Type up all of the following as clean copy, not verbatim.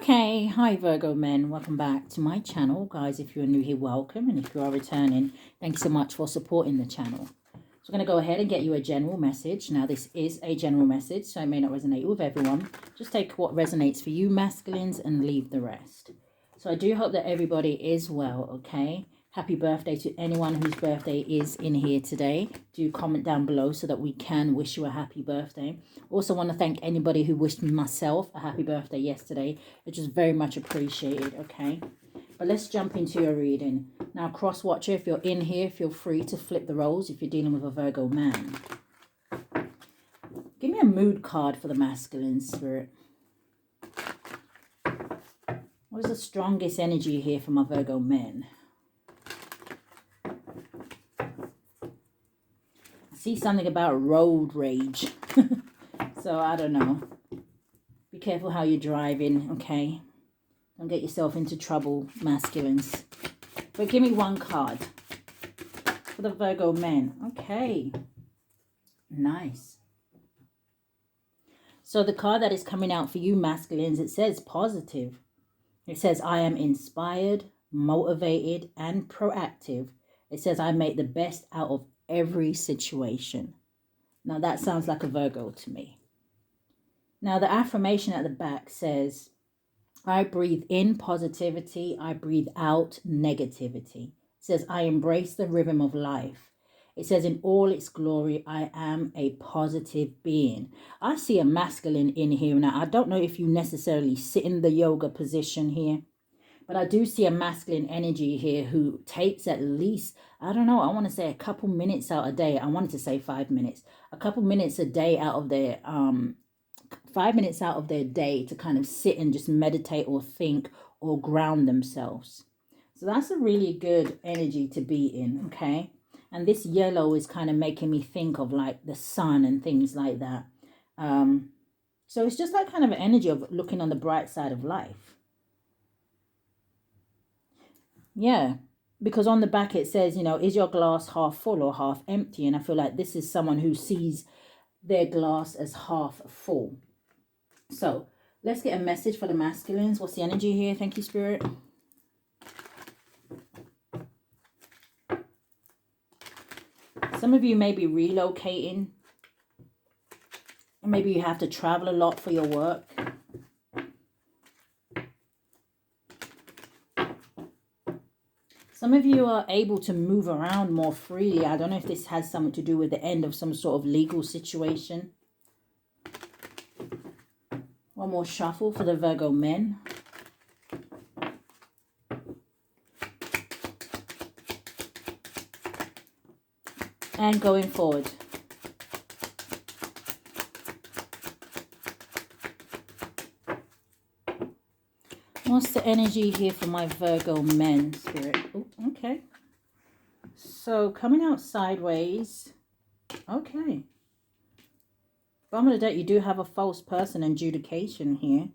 Okay, hi Virgo men, welcome back to my channel. Guys, if you're new here, welcome, and if you are returning, thank you so much for supporting the channel. So I'm going to go ahead and get you a general message. Now this is a general message, so it may not resonate with everyone. Just take what resonates for you masculines and leave the rest. So I do hope that everybody is well, okay? Happy birthday to anyone whose birthday is in here today. Do comment down below so that we can wish you a happy birthday. Also want to thank anybody who wished myself a happy birthday yesterday. It's just very much appreciated, okay? But let's jump into your reading. Now, cross watcher, if you're in here, feel free to flip the roles if you're dealing with a Virgo man. Give me a mood card for the masculine spirit. What is the strongest energy here for my Virgo men? See something about road rage. So I don't know. Be careful how you're driving, okay? Don't get yourself into trouble, masculines. But give me one card for the Virgo men. Okay. Nice. So the card that is coming out for you masculines, it says positive. It says I am inspired, motivated, and proactive. It says I make the best out of every situation. Now that sounds like a Virgo to me. Now the affirmation at the back says, I breathe in positivity, I breathe out negativity. It says I embrace the rhythm of life. It says in all its glory, I am a positive being. I see a masculine in here. Now I don't know if you necessarily sit in the yoga position here, but I do see a masculine energy here who takes at least, I don't know, I want to say a couple minutes out a day. I wanted to say 5 minutes. A couple minutes a day out of their 5 minutes out of their day to kind of sit and just meditate or think or ground themselves. So that's a really good energy to be in, okay? And this yellow is kind of making me think of like the sun and things like that. So it's just like kind of an energy of looking on the bright side of life. Yeah, because on the back it says, you know, is your glass half full or half empty? And I feel like this is someone who sees their glass as half full. So let's get a message for the masculines. What's the energy here? Thank you, Spirit. Some of you may be relocating. Or maybe you have to travel a lot for your work. Some of you are able to move around more freely. I don't know if this has something to do with the end of some sort of legal situation. One more shuffle for the Virgo men. And going forward. What's the energy here for my Virgo men, Spirit? Oh, okay. So coming out sideways. Okay. Bottom of the deck, you do have a false person adjudication here.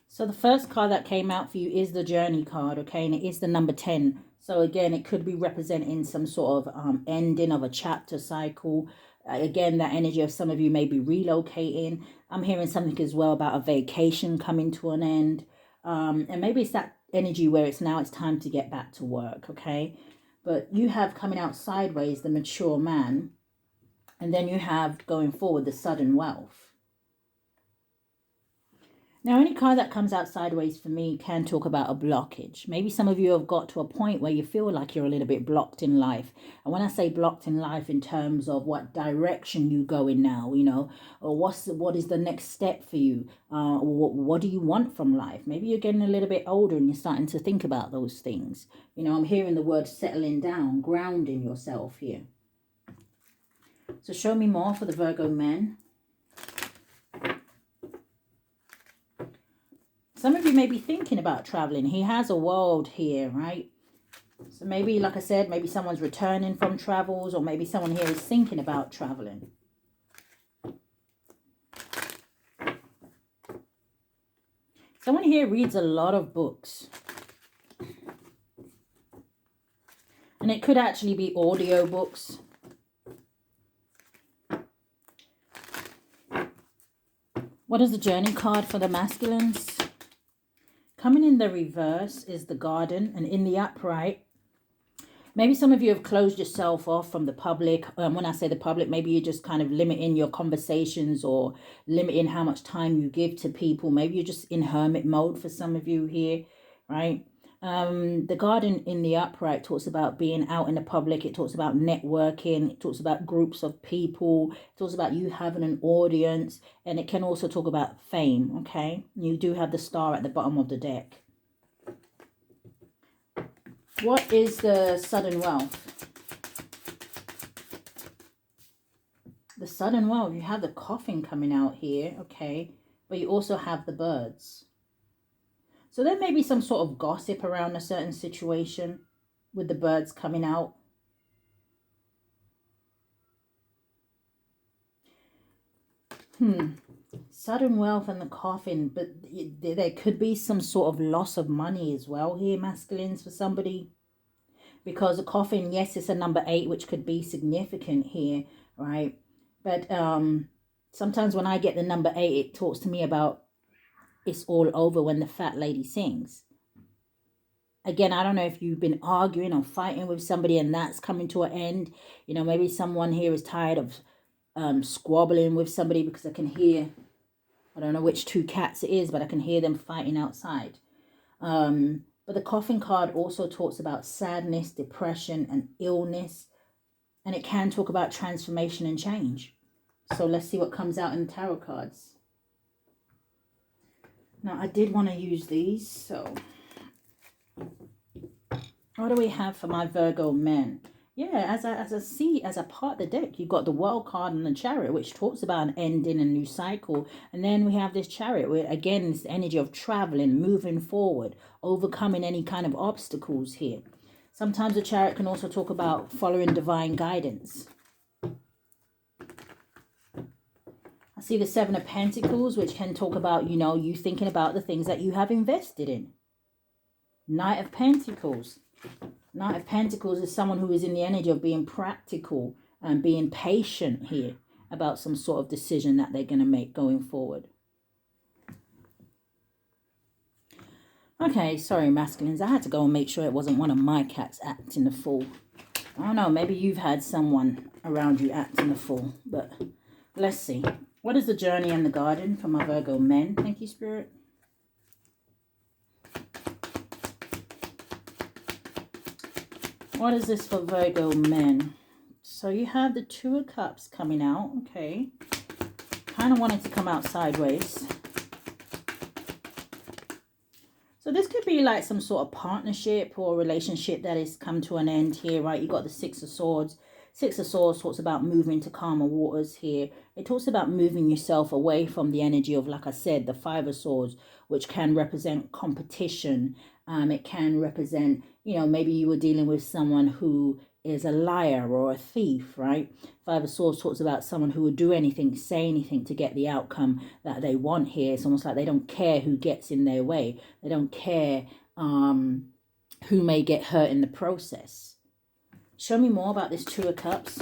So the first card that came out for you is the Journey card, okay? And it is the number 10. So again, it could be representing some sort of ending of a chapter cycle. Again, that energy of some of you may be relocating. I'm hearing something as well about a vacation coming to an end. And maybe it's that energy where it's time to get back to work, okay? But you have coming out sideways the mature man. And then you have going forward the sudden wealth. Now, any card that comes out sideways for me can talk about a blockage. Maybe some of you have got to a point where you feel like you're a little bit blocked in life. And when I say blocked in life in terms of what direction you go in now, you know, or what is the next step for you? What do you want from life? Maybe you're getting a little bit older and you're starting to think about those things. You know, I'm hearing the word settling down, grounding yourself here. So show me more for the Virgo men. Some of you may be thinking about traveling. He has a world here, right? So maybe, like I said, maybe someone's returning from travels, or maybe someone here is thinking about traveling. Someone here reads a lot of books. And it could actually be audio books. What is the journey card for the masculines? Coming in the reverse is the Garden, and in the upright, maybe some of you have closed yourself off from the public. When I say the public, maybe you're just kind of limiting your conversations or limiting how much time you give to people. Maybe you're just in hermit mode for some of you here, right? The Garden in the upright talks about being out in the public. It talks about networking. It talks about groups of people. It talks about you having an audience. And it can also talk about fame, okay? You do have the Star at the bottom of the deck. What is the sudden wealth? The sudden wealth, you have the Coffin coming out here, okay? But you also have the birds. So there may be some sort of gossip around a certain situation with the birds coming out. Sudden wealth and the Coffin, but there could be some sort of loss of money as well here, masculines, for somebody. Because the Coffin, yes, it's a number 8, which could be significant here, right? But sometimes when I get the number 8, it talks to me about it's all over when the fat lady sings. Again, I don't know if you've been arguing or fighting with somebody and that's coming to an end. You know, maybe someone here is tired of squabbling with somebody, because I can hear, I don't know which 2 cats it is, but I can hear them fighting outside. But the Coffin card also talks about sadness, depression, and illness. And it can talk about transformation and change. So let's see what comes out in the tarot cards. Now, I did want to use these, so what do we have for my Virgo men? Yeah, as a part of the deck, you've got the World card and the Chariot, which talks about an ending, a new cycle. And then we have this Chariot, where again, it's the energy of traveling, moving forward, overcoming any kind of obstacles here. Sometimes the Chariot can also talk about following divine guidance. I see the 7 of Pentacles, which can talk about, you know, you thinking about the things that you have invested in. Knight of Pentacles. Knight of Pentacles is someone who is in the energy of being practical and being patient here about some sort of decision that they're going to make going forward. Okay, sorry, masculines. I had to go and make sure it wasn't one of my cats acting the fool. I don't know, maybe you've had someone around you acting the fool, but let's see. What is the journey and the garden for my Virgo men? Thank you, Spirit. What is this for Virgo men? So you have the 2 of Cups coming out, okay. Kind of wanted to come out sideways. So this could be like some sort of partnership or relationship that has come to an end here, right? You got the 6 of Swords. 6 of Swords talks about moving to calmer waters here. It talks about moving yourself away from the energy of, like I said, the 5 of Swords, which can represent competition. It can represent, you know, maybe you were dealing with someone who is a liar or a thief, right? 5 of Swords talks about someone who would do anything, say anything to get the outcome that they want here. It's almost like they don't care who gets in their way. They don't care who may get hurt in the process. Show me more about this 2 of Cups.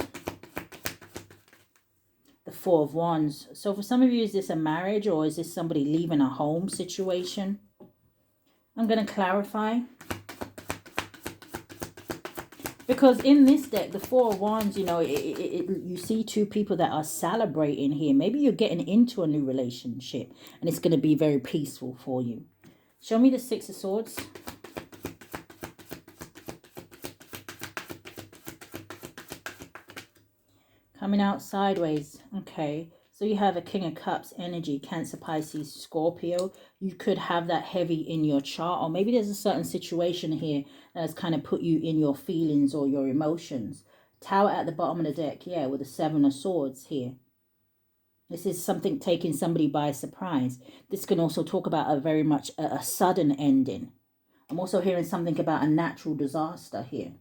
The 4 of Wands. So for some of you, is this a marriage or is this somebody leaving a home situation? I'm going to clarify. Because in this deck, the 4 of Wands, you know, you see 2 people that are celebrating here. Maybe you're getting into a new relationship and it's going to be very peaceful for you. Show me the 6 of Swords. Coming out sideways. Okay. So you have a King of Cups energy, Cancer, Pisces, Scorpio. You could have that heavy in your chart. Or maybe there's a certain situation here that has kind of put you in your feelings or your emotions. Tower at the bottom of the deck. Yeah, with the 7 of Swords here. This is something taking somebody by surprise. This can also talk about a very much a sudden ending. I'm also hearing something about a natural disaster here.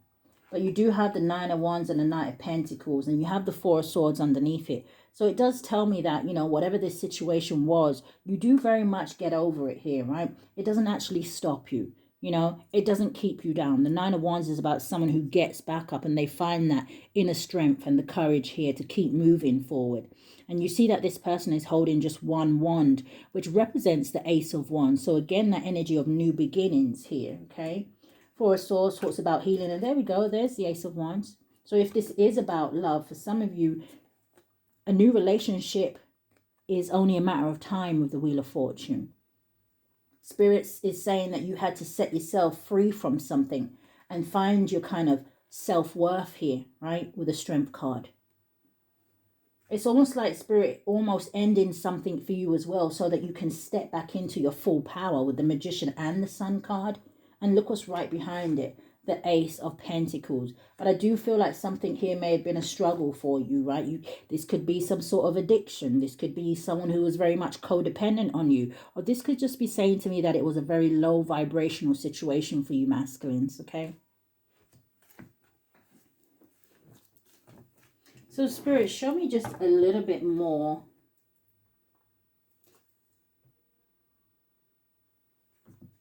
But you do have the 9 of Wands and the Knight of Pentacles. And you have the 4 of Swords underneath it. So it does tell me that, you know, whatever this situation was, you do very much get over it here, right? It doesn't actually stop you. You know, it doesn't keep you down. The Nine of Wands is about someone who gets back up and they find that inner strength and the courage here to keep moving forward. And you see that this person is holding just one wand, which represents the Ace of Wands. So again, that energy of new beginnings here, okay? Four of Swords talks about healing. And there we go. There's the Ace of Wands. So if this is about love, for some of you, a new relationship is only a matter of time with the Wheel of Fortune. Spirits is saying that you had to set yourself free from something and find your kind of self-worth here, right? With a Strength card. It's almost like Spirit almost ending something for you as well so that you can step back into your full power with the Magician and the Sun card. And look what's right behind it. The Ace of Pentacles. But I do feel like something here may have been a struggle for you, right? This could be some sort of addiction. This could be someone who was very much codependent on you. Or this could just be saying to me that it was a very low vibrational situation for you masculines, okay? So Spirit, show me just a little bit more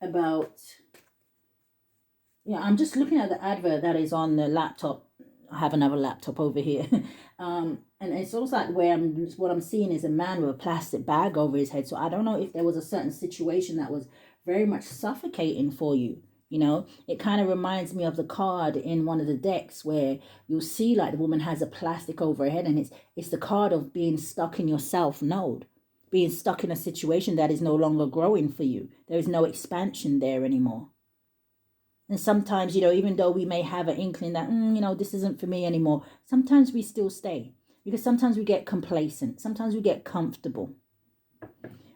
about... Yeah, I'm just looking at the advert that is on the laptop. I have another laptop over here. And it's also like what I'm seeing is a man with a plastic bag over his head. So I don't know if there was a certain situation that was very much suffocating for you. You know, it kind of reminds me of the card in one of the decks where you'll see like the woman has a plastic over her head, and it's the card of being stuck in your self node, being stuck in a situation that is no longer growing for you. There is no expansion there anymore. And sometimes, you know, even though we may have an inkling that, you know, this isn't for me anymore, sometimes we still stay. Because sometimes we get complacent. Sometimes we get comfortable.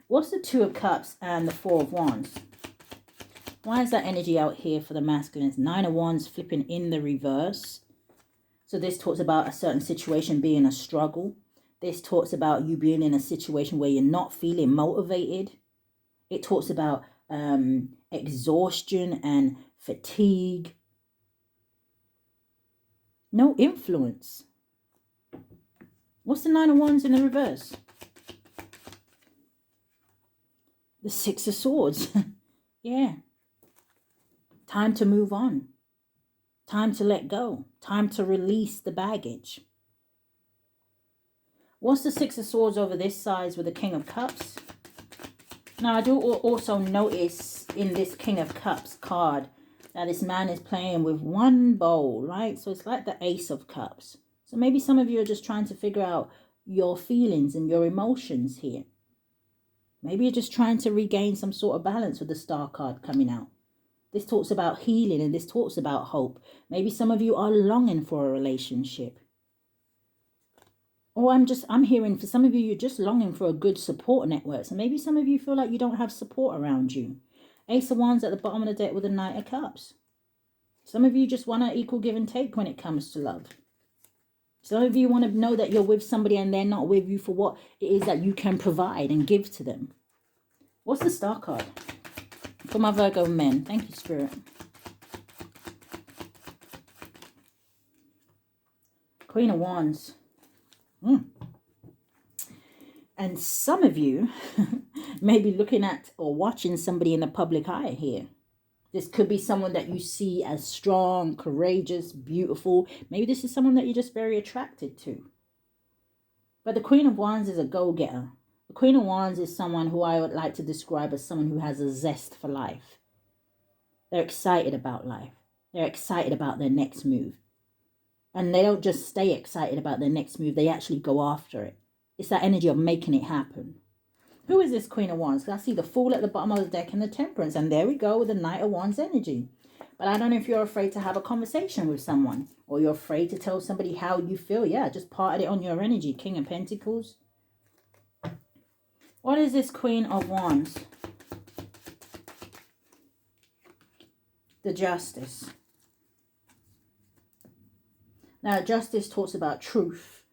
What's the Two of Cups and the Four of Wands? Why is that energy out here for the masculines? Nine of Wands flipping in the reverse. So this talks about a certain situation being a struggle. This talks about you being in a situation where you're not feeling motivated. It talks about exhaustion and fatigue. No influence. What's the Nine of Wands in the reverse? The Six of Swords. Yeah. Time to move on. Time to let go. Time to release the baggage. What's the Six of Swords over this side with the King of Cups? Now, I do also notice in this King of Cups card that this man is playing with one bowl, right? So it's like the Ace of Cups. So maybe some of you are just trying to figure out your feelings and your emotions here. Maybe you're just trying to regain some sort of balance with the Star card coming out. This talks about healing and this talks about hope. Maybe some of you are longing for a relationship. Or I'm hearing for some of you, you're just longing for a good support network. So maybe some of you feel like you don't have support around you. Ace of Wands at the bottom of the deck with the Knight of Cups. Some of you just want an equal give and take when it comes to love. Some of you want to know that you're with somebody and they're not with you for what it is that you can provide and give to them. What's the Star card? For my Virgo men. Thank you, Spirit. Queen of Wands. And some of you may be looking at or watching somebody in the public eye here. This could be someone that you see as strong, courageous, beautiful. Maybe this is someone that you're just very attracted to. But the Queen of Wands is a go-getter. The Queen of Wands is someone who I would like to describe as someone who has a zest for life. They're excited about life. They're excited about their next move. And they don't just stay excited about their next move. They actually go after it. It's that energy of making it happen. Who is this Queen of Wands? Because I see the Fool at the bottom of the deck and the Temperance. And there we go with the Knight of Wands energy. But I don't know if you're afraid to have a conversation with someone. Or you're afraid to tell somebody how you feel. Yeah, just part it on your energy. King of Pentacles. What is this Queen of Wands? The Justice. Now, justice talks about truth.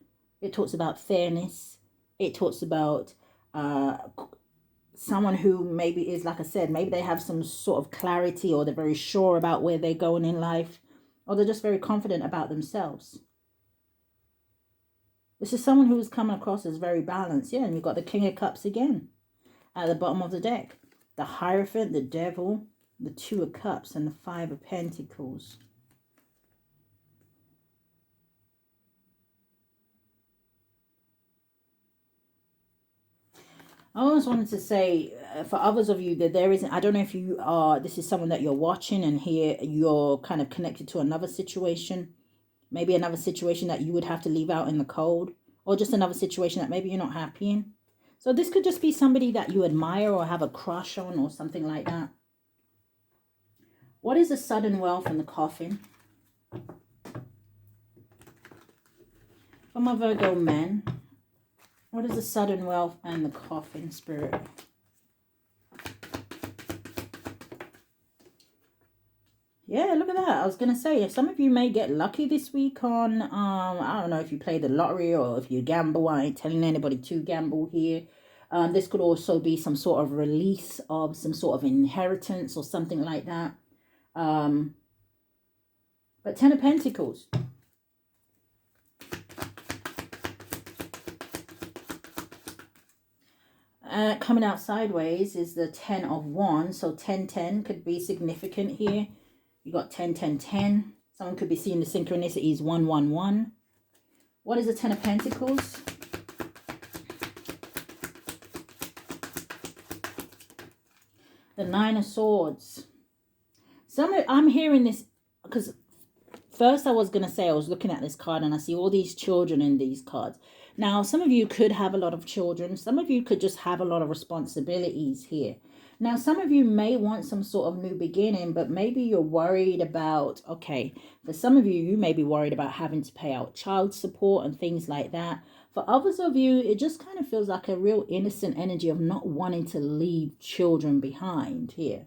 It talks about fairness. It talks about someone who maybe is, like I said, maybe they have some sort of clarity, or they're very sure about where they're going in life, or they're just very confident about themselves. This is someone who is coming across as very balanced. Yeah, and you've got the King of Cups again at the bottom of the deck. The Hierophant, the Devil. The Two of Cups and the Five of Pentacles. I always wanted to say, for others of you, that there isn't, I don't know if you are, this is someone that you're watching and here you're kind of connected to another situation. Maybe another situation that you would have to leave out in the cold. Or just another situation that maybe you're not happy in. So this could just be somebody that you admire or have a crush on or something like that. What is the sudden wealth in the coffin? For my Virgo men, what is the sudden wealth and the coffin, Spirit? Yeah, look at that. I was going to say, some of you may get lucky this week on, I don't know if you play the lottery or if you gamble. I ain't telling anybody to gamble here. This could also be some sort of release of some sort of inheritance or something like that. But Ten of Pentacles. Coming out sideways is the 10 of Wands. So 10-10 could be significant here. You got 10-10-10. Someone could be seeing the synchronicities 1-1-1. What is the 10 of Pentacles? The 9 of Swords. I'm hearing this because first I was going to say I was looking at this card and I see all these children in these cards. Now, some of you could have a lot of children. Some of you could just have a lot of responsibilities here. Now, some of you may want some sort of new beginning, but maybe you're worried about, okay, for some of you, you may be worried about having to pay out child support and things like that. For others of you, it just kind of feels like a real innocent energy of not wanting to leave children behind here.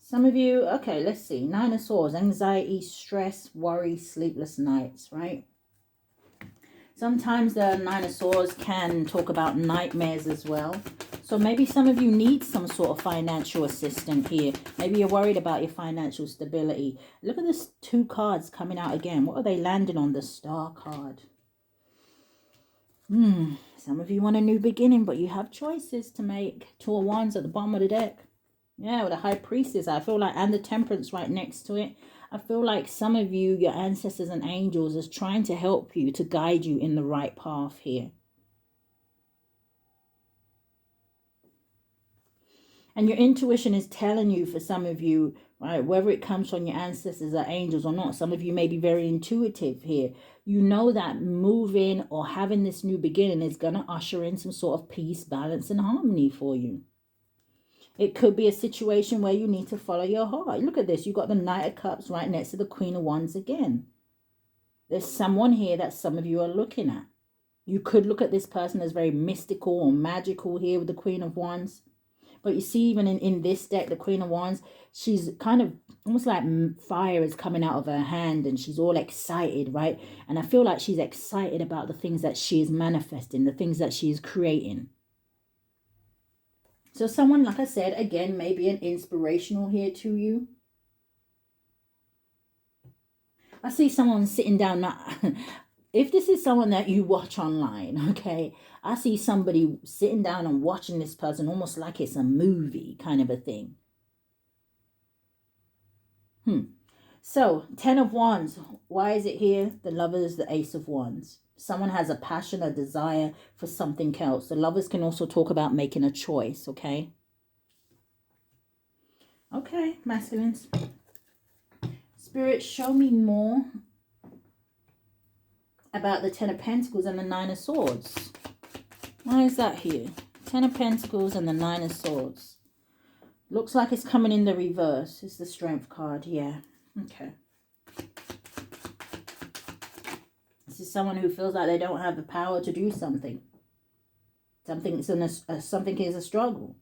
Some of you, okay, let's see. 9 of Swords, anxiety, stress, worry, sleepless nights, right? Sometimes the 9 of Swords can talk about nightmares as well. So maybe some of you need some sort of financial assistance here. Maybe you're worried about your financial stability. Look at this 2 cards coming out again. What are they landing on? The Star card. Some of you want a new beginning, but you have choices to make. 2 of Wands at the bottom of the deck. Yeah, with the High Priestess, I feel like, and the Temperance right next to it. I feel like some of you, your ancestors and angels, is trying to help you, to guide you in the right path here. And your intuition is telling you, for some of you, right, whether it comes from your ancestors or angels or not, some of you may be very intuitive here. You know that moving or having this new beginning is going to usher in some sort of peace, balance, and harmony for you. It could be a situation where you need to follow your heart. Look at this. You got the Knight of Cups right next to the Queen of Wands again. There's someone here that some of you are looking at. You could look at this person as very mystical or magical here with the Queen of Wands. But you see, even in this deck, the Queen of Wands, she's kind of almost like fire is coming out of her hand and she's all excited, right? And I feel like she's excited about the things that she is manifesting, the things that she is creating. So someone, like I said, again, may be an inspirational here to you. I see someone sitting down. If this is someone that you watch online, okay, I see somebody sitting down and watching this person almost like it's a movie kind of a thing. So, 10 of Wands. Why is it here? The Lovers, the Ace of Wands. Someone has a passion, a desire for something else. The Lovers can also talk about making a choice, okay? Okay, masculines. Spirit, show me more about the 10 of Pentacles and the 9 of Swords. Why is that here? 10 of Pentacles and the 9 of Swords. Looks like it's coming in the reverse. It's the Strength card, yeah. Okay. This is someone who feels like they don't have the power to do something. Something is a struggle.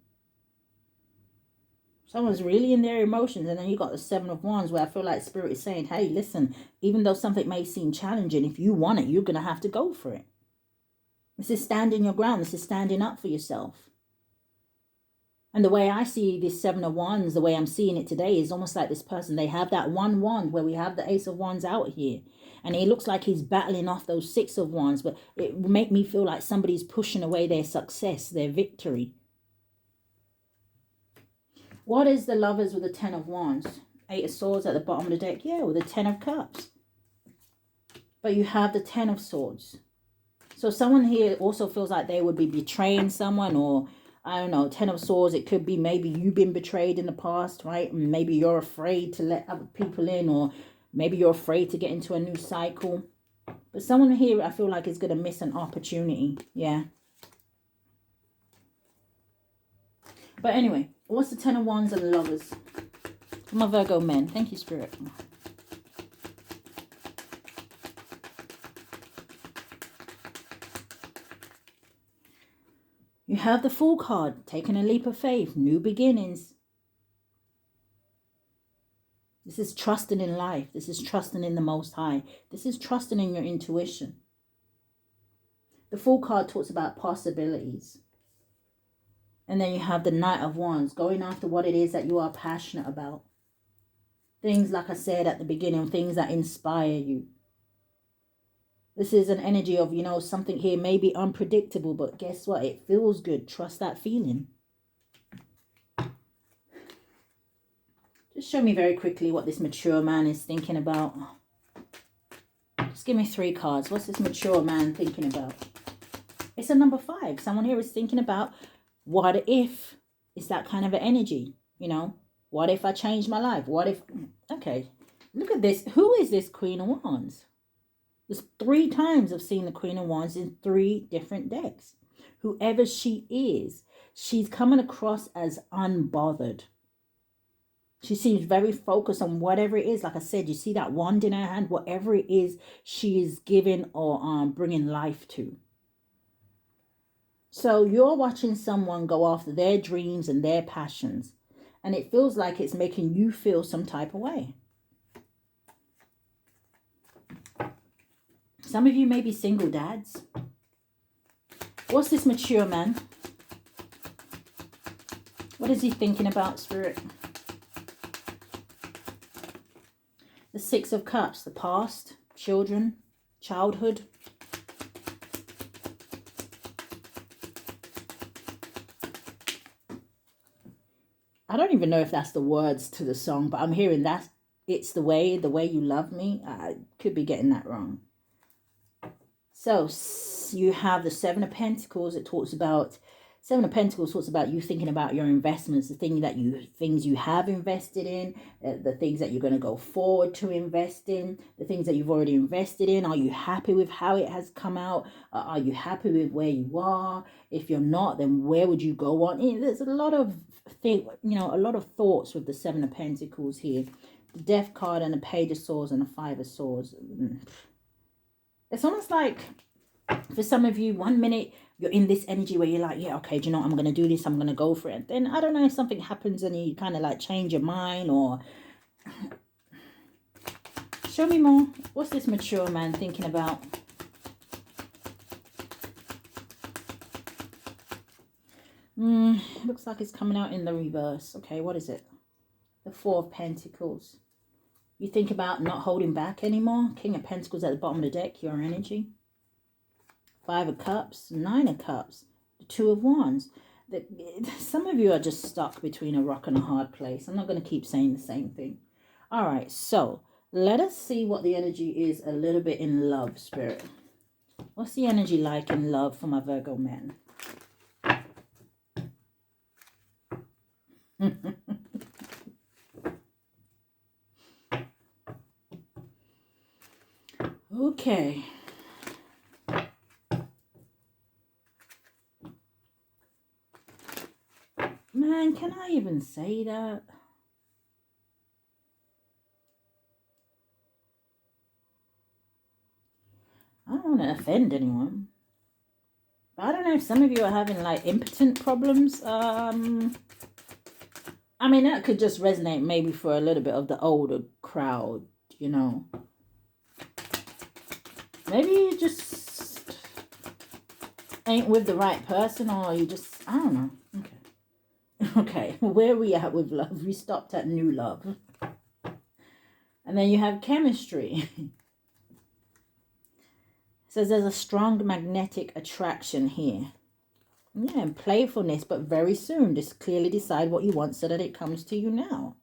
Someone's really in their emotions. And then you got the 7 of Wands, where I feel like Spirit is saying, hey, listen, even though something may seem challenging, if you want it, you're going to have to go for it. This is standing your ground. This is standing up for yourself. And the way I see this 7 of Wands, the way I'm seeing it today, is almost like this person, they have that one wand where we have the Ace of Wands out here. And it looks like he's battling off those 6 of Wands. But it will make me feel like somebody's pushing away their success, their victory. What is the Lovers with the Ten of Wands? Eight of Swords at the bottom of the deck. Yeah, with the Ten of Cups. But you have the Ten of Swords. So someone here also feels like they would be betraying someone, or I don't know, Ten of Swords. It could be maybe you've been betrayed in the past, right? Maybe you're afraid to let other people in, or maybe you're afraid to get into a new cycle. But someone here, I feel like, is going to miss an opportunity. Yeah. But anyway, what's the Ten of Wands and the Lovers? For my Virgo men. Thank you, Spirit. You have the Fool card. Taking a leap of faith. New beginnings. This is trusting in life. This is trusting in the Most High. This is trusting in your intuition. The Fool card talks about possibilities. And then you have the Knight of Wands, going after what it is that you are passionate about. Things, like I said at the beginning, things that inspire you. This is an energy of, you know, something here may be unpredictable, but guess what? It feels good. Trust that feeling. Just show me very quickly what this mature man is thinking about. Just give me 3 cards. What's this mature man thinking about? It's a number 5. Someone here is thinking about, what if? It's that kind of an energy, you know? What if I change my life? What if? Okay, look at this. Who is this Queen of Wands? There's 3 times I've seen the Queen of Wands in 3 different decks. Whoever she is, she's coming across as unbothered. She seems very focused on whatever it is. Like I said, you see that wand in her hand, whatever it is she is giving or bringing life to. So you're watching someone go after their dreams and their passions. And it feels like it's making you feel some type of way. Some of you may be single dads. What's this mature man? What is he thinking about, Spirit? The 6 of Cups, the past, children, childhood. I don't even know if that's the words to the song, but I'm hearing that it's the way you love me. I could be getting that wrong. So you have the 7 of Pentacles. It talks about, 7 of Pentacles talks about you thinking about your investments, the things you have invested in, the things that you're going to go forward to invest in, the things that you've already invested in. Are you happy with how it has come out? Are you happy with where you are? If you're not, then where would you go on? There's a lot of a lot of thoughts with the 7 of Pentacles here. The Death card and the Page of Swords and the 5 of Swords. It's almost like, for some of you, one minute you're in this energy where you're like, yeah, okay, do you know what? I'm going to do this. I'm going to go for it. And then, I don't know, if something happens and you kind of like change your mind, or... Show me more. What's this mature man thinking about? Looks like it's coming out in the reverse. Okay, what is it? The 4 of Pentacles. You think about not holding back anymore. King of Pentacles at the bottom of the deck, your energy. 5 of Cups, 9 of Cups, the 2 of Wands. Some of you are just stuck between a rock and a hard place. I'm not going to keep saying the same thing. All right, so let us see what the energy is a little bit in love, Spirit. What's the energy like in love for my Virgo men? Okay. Man, can I even say that? I don't want to offend anyone. But I don't know if some of you are having like impotent problems. I mean, that could just resonate maybe for a little bit of the older crowd, you know. Maybe you just ain't with the right person, or you just, I don't know. Okay, where are we at with love? We stopped at new love. And then you have chemistry. It says there's a strong magnetic attraction here. Yeah, and playfulness, but very soon. Just clearly decide what you want so that it comes to you now.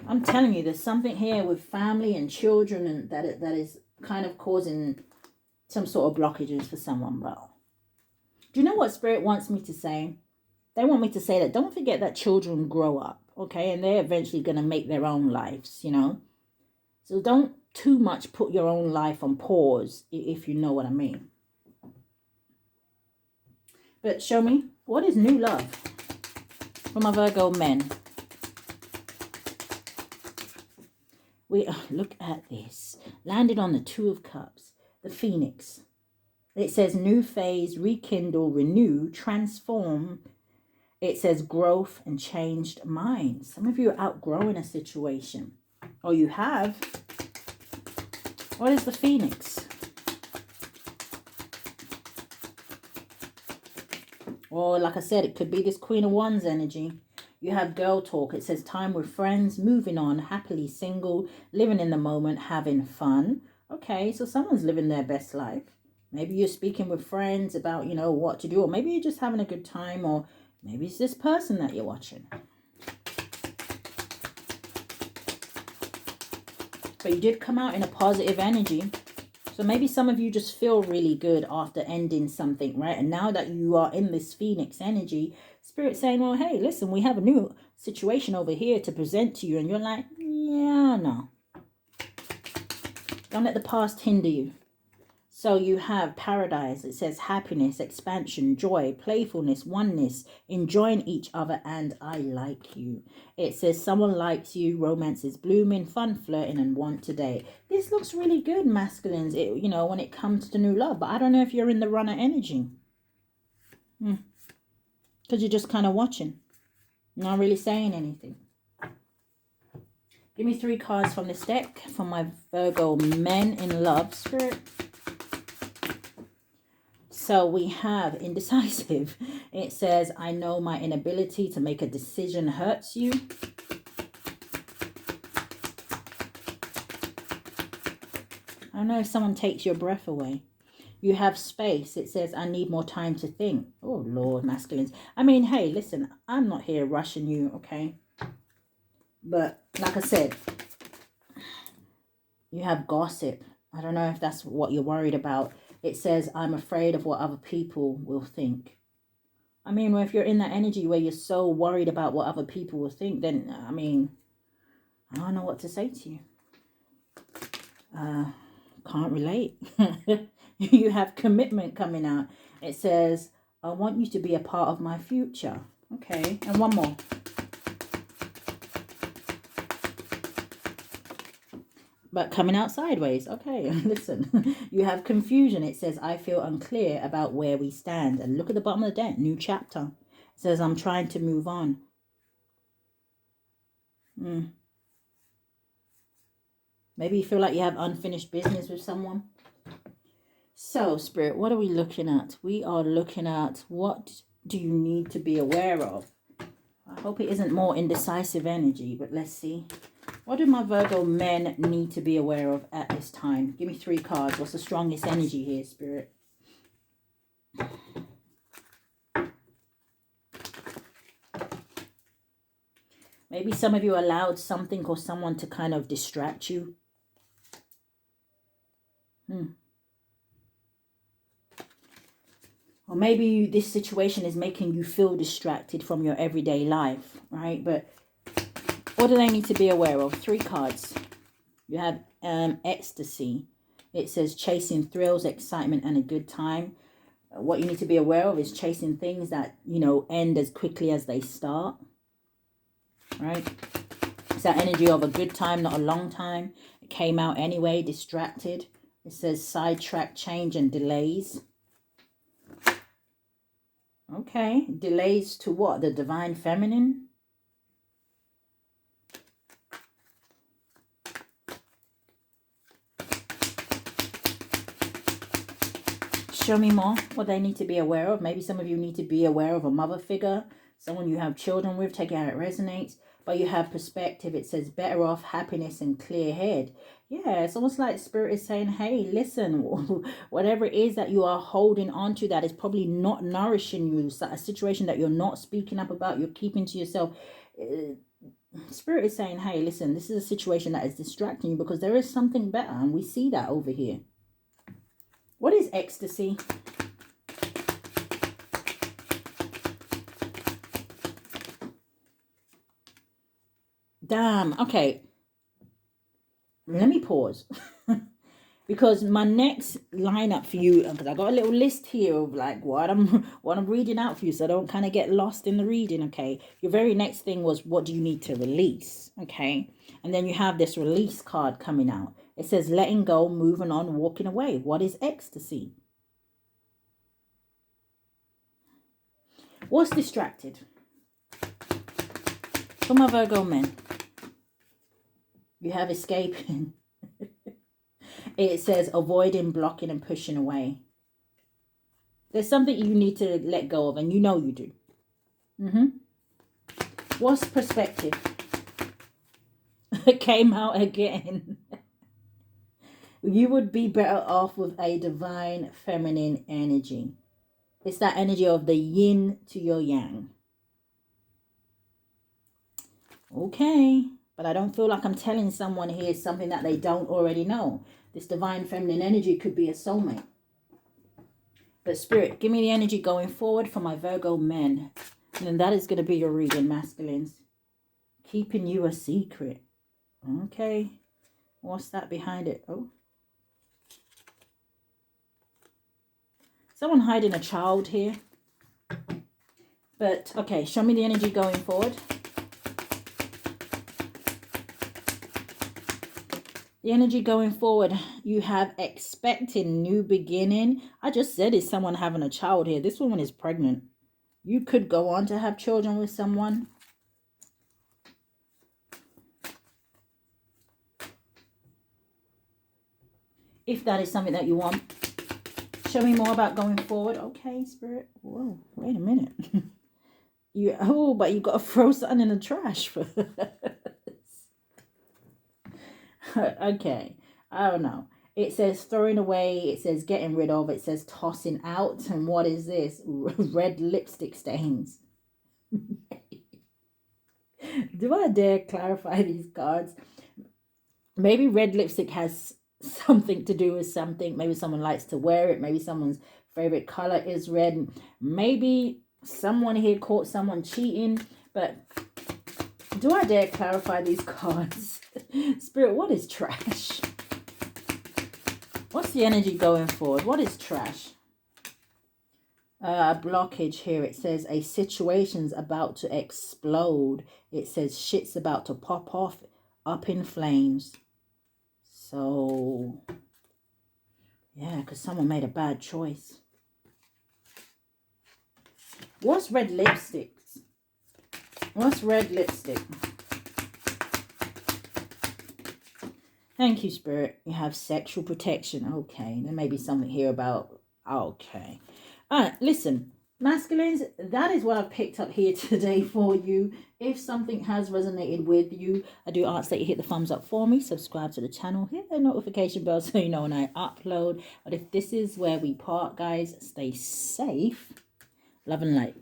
I'm telling you, there's something here with family and children, and that is kind of causing some sort of blockages for someone. Well, do you know what Spirit wants me to say? They want me to say that don't forget that children grow up, okay? And they're eventually going to make their own lives, you know? So don't too much put your own life on pause, if you know what I mean. But show me, what is new love for my Virgo men? We look at this. Landed on the Two of Cups, the Phoenix. It says new phase, rekindle, renew, transform. It says growth and changed minds. Some of you are outgrowing a situation. Or you have. What is the Phoenix? Or like I said, it could be this Queen of Wands energy. You have girl talk. It says time with friends, moving on, happily single, living in the moment, having fun. Okay, so someone's living their best life. Maybe you're speaking with friends about, you know, what to do. Or maybe you're just having a good time. Or maybe it's this person that you're watching. But you did come out in a positive energy. So maybe some of you just feel really good after ending something, right? And now that you are in this Phoenix energy, Spirit's saying, well, hey, listen, we have a new situation over here to present to you. And you're like, yeah, no. Don't let the past hinder you. So you have paradise. It says happiness, expansion, joy, playfulness, oneness, enjoying each other, and I like you. It says someone likes you, romance is blooming, fun flirting, and want to date. This looks really good, masculines, you know, when it comes to new love. But I don't know if you're in the runner energy. Because you're just kind of watching. Not really saying anything. Give me 3 cards from this deck for my Virgo men in love, Spirit. So we have indecisive. It says, I know my inability to make a decision hurts you. I don't know if someone takes your breath away. You have space. It says, I need more time to think. Oh, Lord, masculines. I mean, hey, listen, I'm not here rushing you, okay? But like I said, you have gossip. I don't know if that's what you're worried about. It says, I'm afraid of what other people will think. I mean, if you're in that energy where you're so worried about what other people will think, then, I mean, I don't know what to say to you. Can't relate. You have commitment coming out. It says, I want you to be a part of my future. Okay, and one more. But coming out sideways. Okay, listen. You have confusion. It says, I feel unclear about where we stand. And look at the bottom of the deck. New chapter. It says, I'm trying to move on. Maybe you feel like you have unfinished business with someone. So, Spirit, what are we looking at? We are looking at what do you need to be aware of? I hope it isn't more indecisive energy, but let's see. What do my Virgo men need to be aware of at this time? Give me 3 cards. What's the strongest energy here, Spirit? Maybe some of you allowed something or someone to kind of distract you. Or maybe this situation is making you feel distracted from your everyday life, right? But what do they need to be aware of? 3 cards. You have ecstasy. It says chasing thrills, excitement, and a good time. What you need to be aware of is chasing things that, you know, end as quickly as they start. Right? It's that energy of a good time, not a long time. It came out anyway, distracted. It says sidetrack, change, and delays. Okay, delays to what? The divine feminine? Show me more what they need to be aware of. Maybe some of you need to be aware of a mother figure, someone you have children with. Take it how it resonates. but you have perspective. It says better off, happiness, and clear head. Yeah, it's almost like Spirit is saying, hey, listen, whatever it is that you are holding on to that is probably not nourishing you, a situation that you're not speaking up about, you're keeping to yourself. Spirit is saying, hey, listen, this is a situation that is distracting you because there is something better, and we see that over here. What is ecstasy? Damn. Okay. Let me pause. Because my next lineup for you, because I got a little list here of like what I'm reading out for you, so I don't kind of get lost in the reading. Okay, your very next thing was, what do you need to release? Okay, and then you have this release card coming out. It says letting go, moving on, walking away. What is ecstasy? What's distracted? For my Virgo men, you have escaping. It says avoiding, blocking, and pushing away. There's something you need to let go of, and you know you do. What's perspective? It came out again. You would be better off with a divine feminine energy. It's that energy of the yin to your yang. Okay, but I don't feel like I'm telling someone here something that they don't already know. This divine feminine energy could be a soulmate. But Spirit, give me the energy going forward for my Virgo men. And then that is going to be your reading, masculines. Keeping you a secret. Okay. What's that behind it? Oh. Someone hiding a child here. But, okay, show me the energy going forward. The energy going forward, you have expecting new beginning. I just said, is someone having a child here? This woman is pregnant. You could go on to have children with someone. If that is something that you want. Show me more about going forward. Okay, Spirit. Whoa, wait a minute. But you got to throw something in the trash for this. Okay, I don't know. It says throwing away. It says getting rid of. It says tossing out. And what is this? Red lipstick stains. Do I dare clarify these cards? Maybe red lipstick has something to do with something. Maybe someone likes to wear it. Maybe someone's favorite color is red. Maybe someone here caught someone cheating. But do I dare clarify these cards? Spirit, what is trash? What's the energy going forward? What is trash? A blockage here. It says a situation's about to explode. It says shit's about to pop off, up in flames. So, yeah, because someone made a bad choice. What's red lipstick? What's red lipstick? Thank you, Spirit. You have sexual protection. Okay, there may be something here about... Okay. All right, listen. Masculines, that is what I've picked up here today for you. If something has resonated with you, I do ask that you hit the thumbs up for me, subscribe to the channel, hit the notification bell so you know when I upload. But if this is where we part, guys, stay safe. Love and light.